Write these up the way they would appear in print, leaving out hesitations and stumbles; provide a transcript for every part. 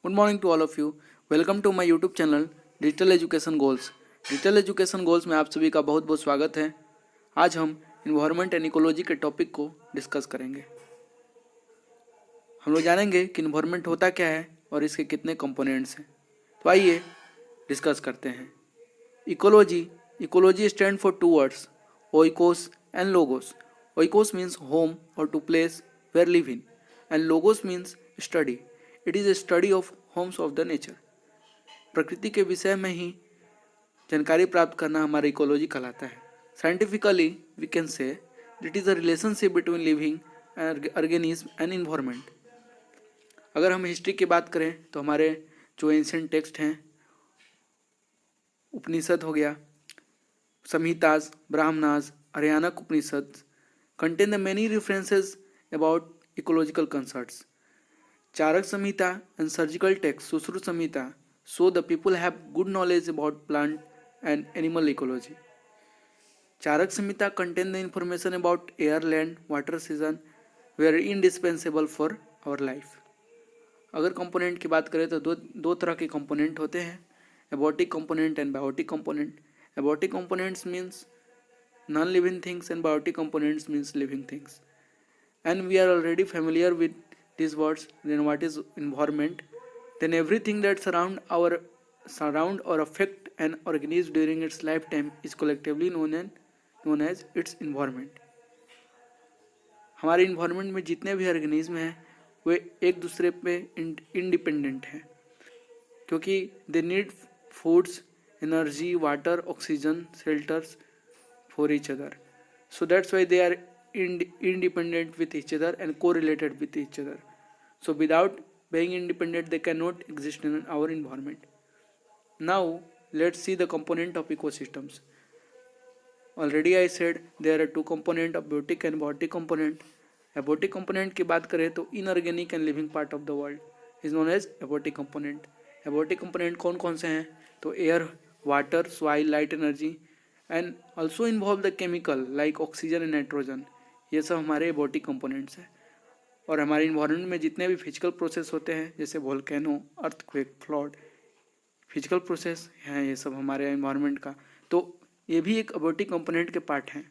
Good morning to all of you. Welcome to my YouTube channel digital education goals. Digital education goals में आप सभी का बहुत बहुत स्वागत है। आज हम इन्वायरमेंट एंड इकोलॉजी के टॉपिक को डिस्कस करेंगे। हम लोग जानेंगे कि इन्वायरमेंट होता क्या है और इसके कितने कंपोनेंट्स हैं। तो आइए डिस्कस करते हैं। Ecology stand for two words, oikos and logos. Oikos means home और to place where live in, and logos means study. It is a study of homes of the nature. प्रकृति के विषय में ही जानकारी प्राप्त करना हमारा इकोलॉजी कहलाता है। Scientifically we can say it is a relationship between living organism and environment. अगर हम हिस्ट्री की बात करें तो हमारे जो एंशिएंट टेक्स्ट हैं, उपनिषद हो गया, संहिताज, ब्राह्मणाज, आर्यानक उपनिषद contain the many references about ecological concerns. Charak Samhita and surgical text Susru Samhita so the people have good knowledge about plant and animal ecology. Charak Samhita contain the information about air, land, water, season were indispensable for our life. अगर component की बात करें तो दो तरह के component होते हैं, abiotic component and biotic component. Abiotic components means non-living things and biotic components means living things, and we are already familiar with these words. Then what is environment? Then everything that surround or affect an organism during its lifetime is collectively known as its environment. हमारे environment में जितने भी organism हैं वे एक दूसरे पे independent हैं, क्योंकि they need foods, energy, water, oxygen, shelters for each other. So that's why they are independent with each other and correlated with each other. So without being independent, they cannot exist in our environment. Now let's see the component of ecosystems. Already I said there are two component of biotic and biotic component. Abiotic component की बात करें तो inorganic and living part of the world is known as abiotic component. Abiotic component कौन कौन से हैं? तो air, water, soil, light, energy and also involve the chemical like oxygen and nitrogen. ये सब हमारे एबॉटिक कंपोनेंट्स हैं। और हमारे इन्वायरमेंट में जितने भी फिजिकल प्रोसेस होते हैं, जैसे volcano, earthquake, flood, physical process हैं, ये सब हमारे इन्वायरमेंट का, तो ये भी एक एबॉटिक कंपोनेंट के पार्ट हैं।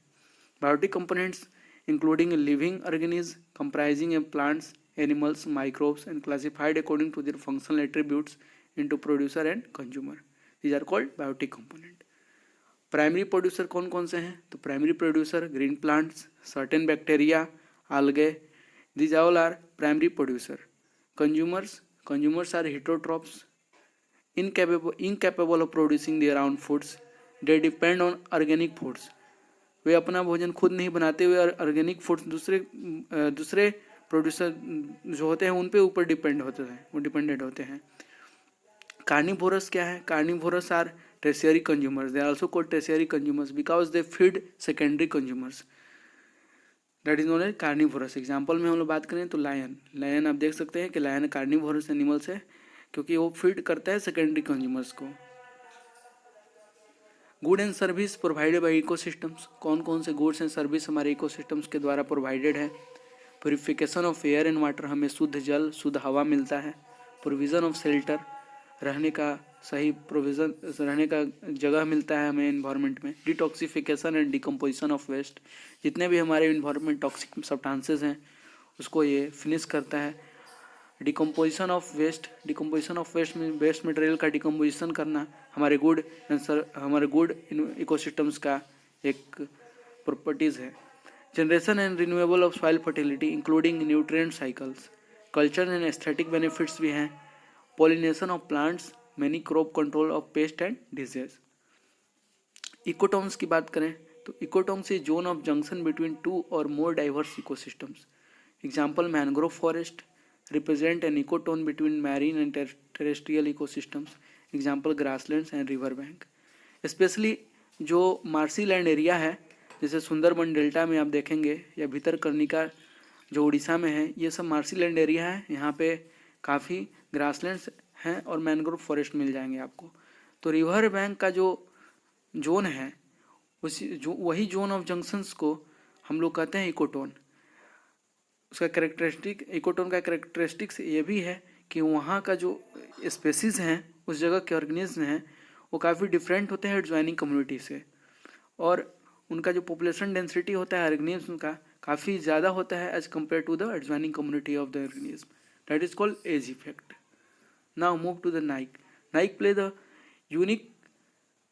Biotic components including living organism comprising plants, animals, microbes and classified according to their functional attributes into producer and consumer. These are called biotic component. Primary producer कौन कौन से हैं? तो primary producer green plants, certain bacteria, algae, these all are primary producer. Consumers are heterotrophs, incapable of producing their own foods. They depend on organic foods. वे अपना भोजन खुद नहीं बनाते हुए ऑर्गेनिक फूड्स दूसरे प्रोड्यूसर जो होते हैं उन पे ऊपर डिपेंडेंट होते हैं। कार्निवोरस क्या है? Carnivorous are tertiary consumers. They are also called tertiary consumers because they feed secondary consumers. That is known as carnivorous. Example में हम लोग बात करें तो लायन आप देख सकते हैं कि लायन कार्निवोरस एनिमल्स है, क्योंकि वो फीड करता है सेकेंडरी कंज्यूमर्स को। Good and service provided by ecosystems. कौन कौन से गुड्स एंड सर्विस हमारे इकोसिस्टम्स के द्वारा प्रोवाइडेड है? Purification of air and water, हमें शुद्ध जल, शुद्ध हवा मिलता है। प्रोविजन ऑफ शेल्टर, रहने का सही प्रोविज़न, रहने का जगह मिलता है हमें इन्वायरमेंट में। Detoxification and decomposition of waste, जितने भी हमारे इन्वायरमेंट टॉक्सिक सब्सटेंसेस हैं उसको ये फिनिश करता है। डिकम्पोजिशन ऑफ वेस्ट में वेस्ट मटेरियल का डिकम्पोजिशन करना हमारे गुड इकोसिस्टम्स का एक प्रॉपर्टीज़ है। Generation and renewable of soil fertility including nutrient cycles. Culture and aesthetic benefits भी हैं। Pollination of plants, many crop control of pest and disease. Ecotones की बात करें तो ecotones is zone of junction between two और more diverse ecosystems. Example mangrove forest represent an ecotone between marine and terrestrial ecosystems. Example grasslands and river bank. Specially जो Marcy land area है, जैसे Sundarban delta में आप देखेंगे, या भितरकनिका जो उड़ीसा में है, ये सब मार्सी लैंड एरिया है। यहाँ पे काफ़ी ग्रासलैंड्स हैं और मैनग्रोव फॉरेस्ट मिल जाएंगे आपको। तो रिवर बैंक का जो जोन है वही जोन ऑफ जंक्शंस को हम लोग कहते हैं इकोटोन। उसका कैरेक्टरिस्टिक, इकोटोन का कैरेक्टरिस्टिक्स ये भी है कि वहाँ का जो स्पेसीज हैं, उस जगह के ऑर्गेनिज्म हैं, वो काफ़ी डिफरेंट होते हैं एडजॉइनिंग कम्युनिटी से, और उनका जो पॉपुलेशन डेंसिटी होता है ऑर्गेनिज्म का काफ़ी ज़्यादा होता है as compare to the adjoining community of the organism. That is called edge effect. Now move to the niche. Niche play the unique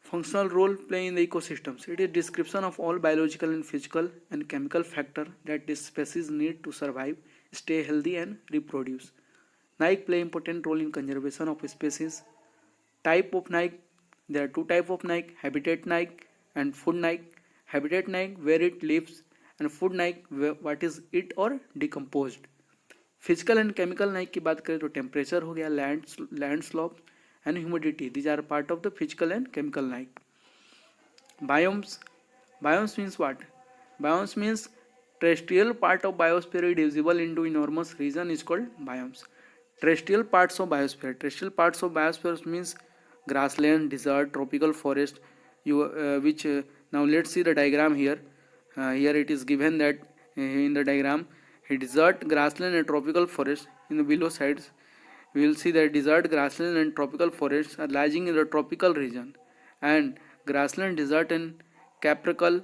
functional role play in the ecosystems. It is description of all biological and physical and chemical factor that this species need to survive, stay healthy and reproduce. Nike play important role in conservation of species. Type of Nike, there are two type of Nike: habitat Nike and food Nike. Habitat Nike where it lives, and food Nike what is it or decomposed. Physical and chemical Naik की बात करें तो temperature हो गया, land slope and humidity. These are part of the physical and chemical Nike. Biomes means what? Biomes means terrestrial part of biosphere is divisible into enormous region is called biomes. Terrestrial parts of biosphere means grassland, desert, tropical forest. Now let's see the diagram here. Here it is given that in the diagram, a desert, grassland and tropical forest in the below sides. We will see that desert, grassland and tropical forests are lying in the tropical region, and grassland, desert and capricorn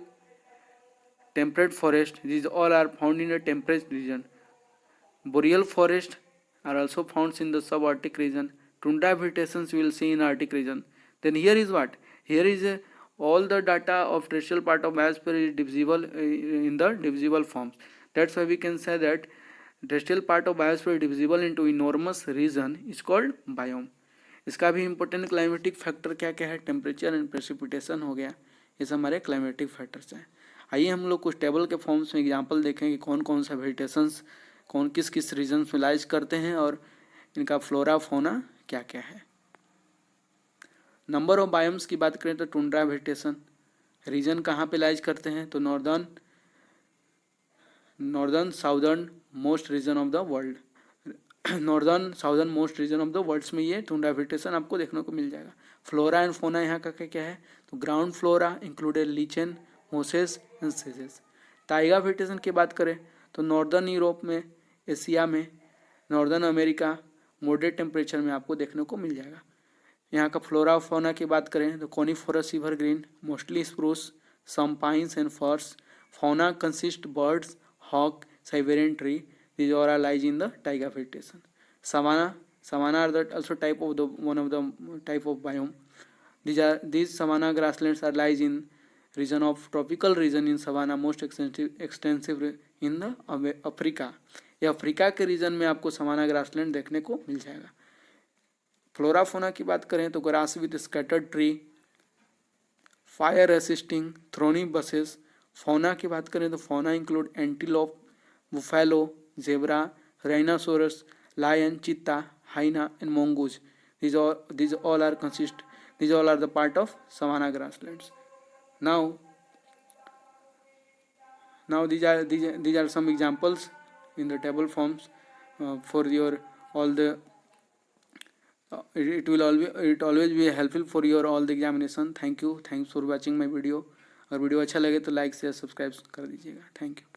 temperate forest, these all are found in the temperate region. Boreal forest are also found in the subarctic region. Tundra vegetations we will see in Arctic region. Then here is what? Here is all the data of terrestrial part of biosphere is divisible in the divisible forms. That's why we can say that terrestrial part of biosphere divisible into enormous region is called biome. इसका भी important climatic factor क्या क्या है? Temperature and precipitation हो गया, ये सब हमारे क्लाइमेटिक फैक्टर्स हैं. आइए हम लोग कुछ टेबल के फॉर्म्स में एग्जांपल देखें कि कौन कौन सा वेजिटेशंस कौन किस किस रीजन में लाइज करते हैं और इनका फ्लोरा फोना क्या क्या है. नंबर ऑफ बायोम्स की बात करें तो टुंड्रा वेजिटेशन रीजन कहाँ पे लाइज करते हैं? तो northern southern most region of the world. Northern southern most region of the worlds में ये टुंड्रा वेजिटेशन आपको देखने को मिल जाएगा. फ्लोरा एंड फोना यहाँ का क्या है? तो ground flora included lichen, Moses and sages. Taiga vegetation की बात करें तो नॉर्दर्न यूरोप में, एशिया में, नॉर्दर्न अमेरिका मॉडरेट टेम्परेचर में आपको देखने को मिल जाएगा. यहाँ का फ्लोरा फोना की बात करें तो coniferous evergreen, mostly spruce, some pines and firs. Fauna consists birds, hawk, Siberian tree. These all are lies in the taiga vegetation. Savanna are the also type of the one of the type of biome. These savanna grasslands are lies in region of tropical region in savanna most extensive in the Africa. ये Africa के reason में आपको savanna grassland देखने को मिल जाएगा. Flora fauna की बात करें तो grass with scattered tree, fire resisting thorny bushes. Fauna की बात करें तो fauna include antelope, buffalo, zebra, rhinoceros, lion, cheetah, hyena and mongoose. These all are the part of savanna grasslands. Now these are some examples in the table forms for your all the it always be helpful for your all the examination. Thanks for watching my video. और video अच्छा लगे तो like share subscribe कर दीजिएगा. Thank you.